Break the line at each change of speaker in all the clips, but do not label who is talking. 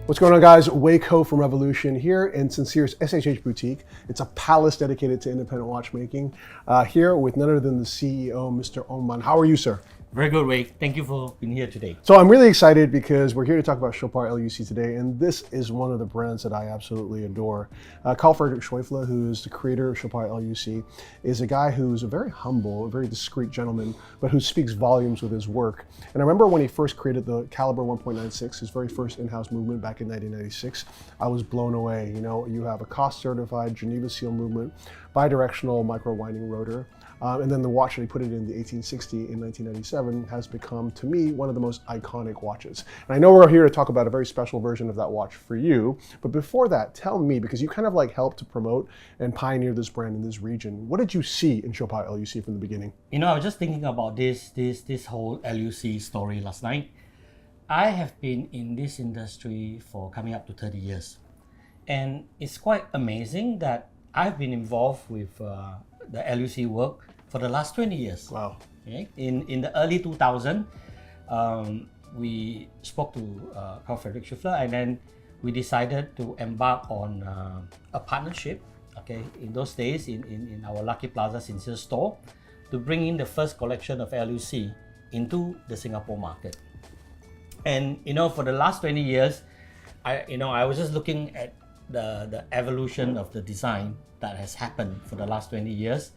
What's going on, guys? Waco from Revolution here in Sincere's SHH Boutique. It's a palace dedicated to independent watchmaking. Here with none other than the CEO, Mr. Oman. How are you, sir?
Very good, Wake. Thank you for being here today.
So I'm really excited because we're here to talk about Chopard LUC today, and this is one of the brands that I absolutely adore. Carl Friedrich Schäufele, who's the creator of Chopard LUC, is a guy who's a very humble, a very discreet gentleman, but who speaks volumes with his work. And I remember when he first created the Caliber 1.96, his very first in-house movement back in 1996, I was blown away. You know, you have a COSC-certified Geneva seal movement, bidirectional micro-winding rotor, and then the watch that he put it in, the 1860 in 1997, has become, to me, one of the most iconic watches. And I know we're here to talk about a very special version of that watch for you, but before that, tell me, because you kind of like helped to promote and pioneer this brand in this region, what did you see in Chopard LUC from the beginning?
You know, I was just thinking about this whole LUC story last night. I have been in this industry for coming up to 30 years. And it's quite amazing that I've been involved with the LUC work for the last 20 years.
Wow.
Okay? In the early 2000s, we spoke to Carl Friedrich Schäufele, and then we decided to embark on a partnership, okay, in those days in our Lucky Plaza Sincere store, to bring in the first collection of LUC into the Singapore market. And you know, for the last 20 years, I was just looking at the evolution of the design that has happened for the last 20 years.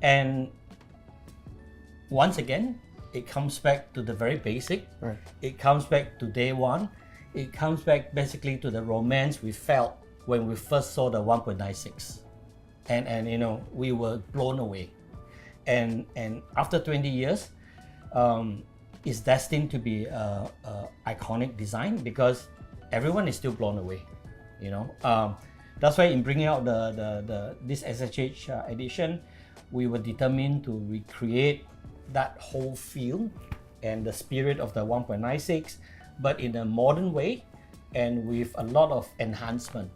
And once again, it comes back to the very basic.
Right.
It comes back to day one. It comes back basically to the romance we felt when we first saw the 1.96. And you know, we were blown away. And after 20 years, it's destined to be a iconic design because everyone is still blown away, you know. That's why in bringing out this SHH edition, we were determined to recreate that whole feel and the spirit of the 1.96, but in a modern way and with a lot of enhancement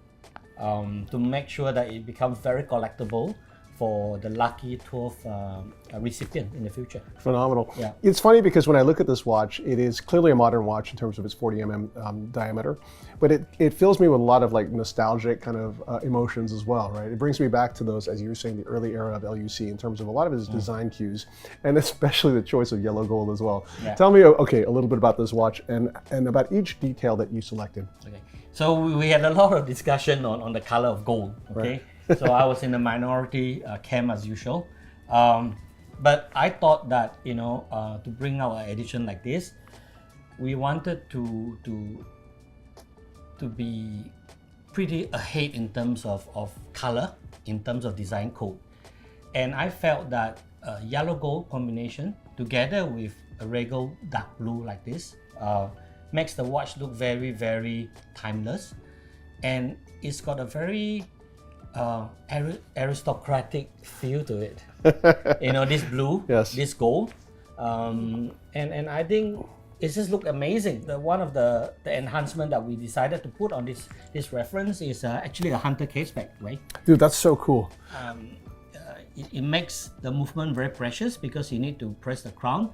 to make sure that it becomes very collectible for the lucky 12th recipient in the future.
Phenomenal.
Yeah.
It's funny because when I look at this watch, it is clearly a modern watch in terms of its 40 mm diameter, but it fills me with a lot of like nostalgic kind of emotions as well, right? It brings me back to those, as you were saying, the early era of LUC in terms of a lot of its design cues, and especially the choice of yellow gold as well.
Yeah.
Tell me, okay, a little bit about this watch and about each detail that you selected.
Okay. So we had a lot of discussion on the color of gold, okay?
Right.
So I was in the minority camp as usual. But I thought that, you know, to bring out an edition like this, we wanted to be pretty ahead in terms of color, in terms of design code. And I felt that yellow gold combination together with a regal dark blue like this makes the watch look very, very timeless. And it's got a very aristocratic feel to it. You know, this blue,
Yes.
this gold, and I think it just looked amazing. One of the enhancement that we decided to put on this reference is actually a hunter case back, right?
Dude, that's so cool.
It makes the movement very precious because you need to press the crown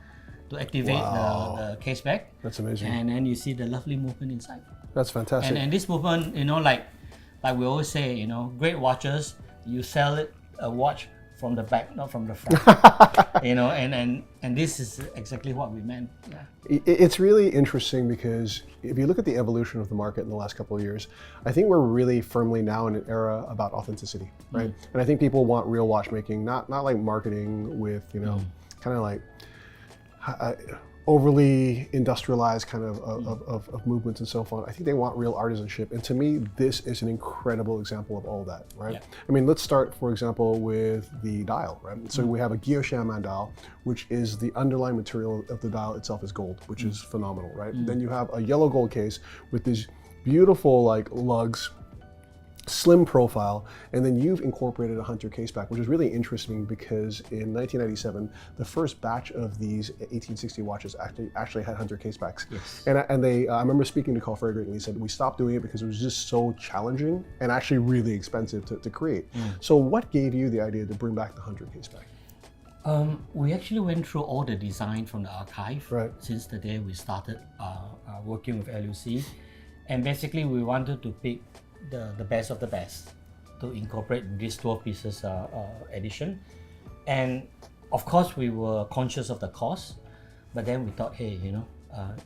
to activate the case back.
That's amazing.
And then you see the lovely movement inside.
That's fantastic.
And this movement, you know, like we always say, you know, great watches, you sell it a watch from the back, not from the front. You know, and this is exactly what we meant. Yeah.
It's really interesting because if you look at the evolution of the market in the last couple of years, I think we're really firmly now in an era about authenticity, right? And I think people want real watchmaking, not like marketing with, you know, kind of like overly industrialized kind of movements and so on. I think they want real artisanship. And to me, this is an incredible example of all that, right?
Yeah.
I mean, let's start, for example, with the dial, right? So we have a Guilloche dial, which is the underlying material of the dial itself is gold, which is phenomenal, right? Then you have a yellow gold case with these beautiful like lugs, slim profile, and then you've incorporated a hunter caseback, which is really interesting because in 1997, the first batch of these 1860 watches actually had hunter casebacks.
Yes.
And they, I remember speaking to Carl Friedrich, and he said we stopped doing it because it was just so challenging and actually really expensive to create. So what gave you the idea to bring back the hunter caseback?
We actually went through all the design from the archive
Right.
since the day we started working with LUC. And basically, we wanted to pick the best of the best to incorporate these 12 pieces edition. And of course, we were conscious of the cost, but then we thought, hey,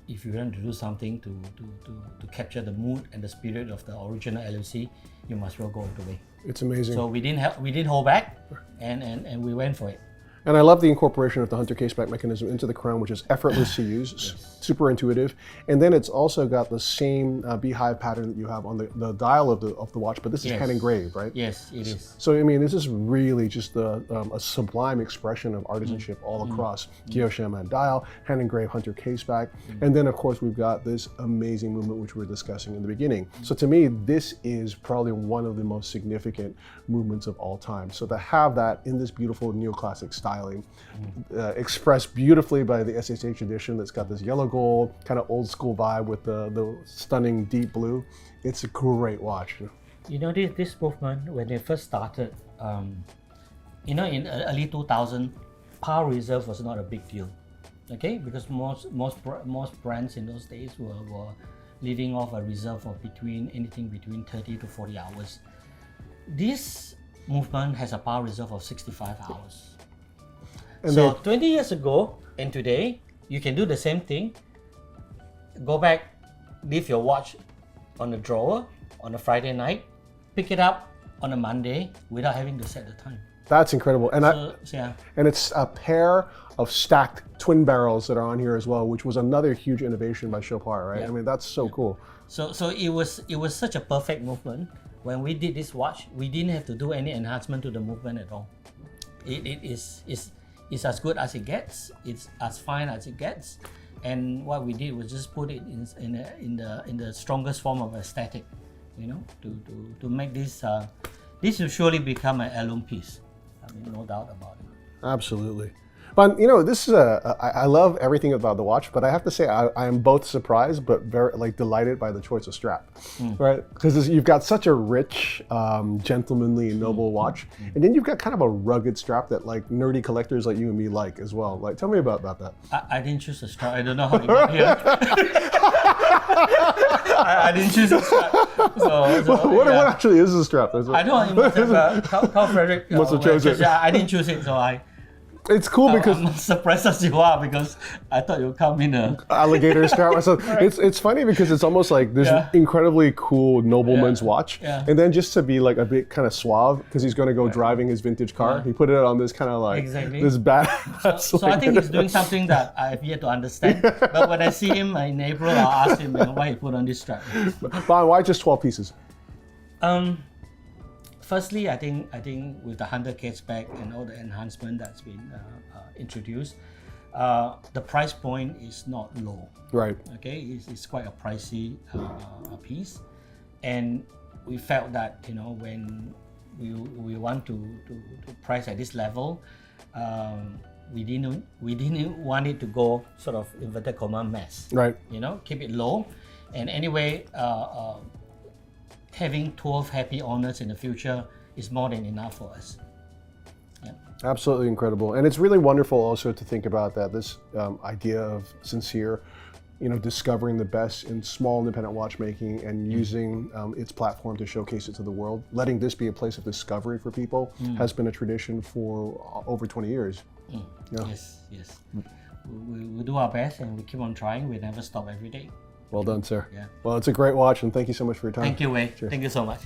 if you want to do something to capture the mood and the spirit of the original LUC, you must well go all the way.
It's amazing.
So we didn't hold back, and we went for it.
And I love the incorporation of the Hunter caseback mechanism into the crown, which is effortless to use, super intuitive. And then it's also got the same beehive pattern that you have on the dial of the watch, but this is hand engraved, right?
Yes, it is.
So I mean, this is really just a sublime expression of artisanship all across. Kyoshima and dial, hand engraved Hunter caseback, and then of course we've got this amazing movement which we were discussing in the beginning. So to me, this is probably one of the most significant movements of all time. So to have that in this beautiful neoclassic styling, expressed beautifully by the SHH edition that's got this yellow gold, kind of old school vibe with the stunning deep blue. It's a great watch.
This movement, when it first started, in early 2000, power reserve was not a big deal, okay? Because most brands in those days were living off a reserve of anything between 30 to 40 hours. This movement has a power reserve of 65 hours.
And
so 20 years ago and today, you can do the same thing. Go back, leave your watch on the drawer on a Friday night, pick it up on a Monday without having to set the time.
That's incredible. And
yeah.
And it's a pair of stacked twin barrels that are on here as well, which was another huge innovation by Chopard, right?
Yeah.
I mean, that's so cool.
So it was such a perfect movement. When we did this watch, we didn't have to do any enhancement to the movement at all. It's as good as it gets. It's as fine as it gets. And what we did was just put it in the strongest form of aesthetic, to make this this will surely become an heirloom piece. I mean, no doubt about it.
Absolutely. But this is I love everything about the watch, but I have to say I am both surprised but very delighted by the choice of strap, right? Because you've got such a rich, gentlemanly, noble watch, and then you've got kind of a rugged strap that nerdy collectors like you and me like as well. Tell me about that.
I didn't choose a strap. I don't know how it got here. I didn't choose a strap.
What actually is the strap?
I don't know. Carl Frederick
must have chosen it.
I didn't choose it, so
it's cool because
I'm as surprised as you are, because I thought you'd come in a
alligator strap. So it's funny because it's almost like this incredibly cool nobleman's watch, and then just to be a bit kind of suave because he's going to go driving his vintage car, he put it on this kind of this bad.
So I think he's doing something that I have yet to understand. But when I see him in April, I'll ask him why he put on this strap.
But why just 12 pieces?
Firstly, I think with the Hunter caseback and all the enhancement that's been introduced, the price point is not low.
Right.
Okay, it's quite a pricey piece, and we felt that when we want to price at this level, we didn't want it to go sort of inverted comma mass.
Right.
Keep it low, and anyway. Having 12 happy owners in the future is more than enough for us. Yeah.
Absolutely incredible. And it's really wonderful also to think about that, this idea of Sincere, discovering the best in small independent watchmaking and using its platform to showcase it to the world. Letting this be a place of discovery for people has been a tradition for over 20 years.
Yes. We do our best and we keep on trying. We never stop every day.
Well done, sir.
Yeah.
Well, it's a great watch, and thank you so much for your time.
Thank you, Wei.
Cheers.
Thank you so much.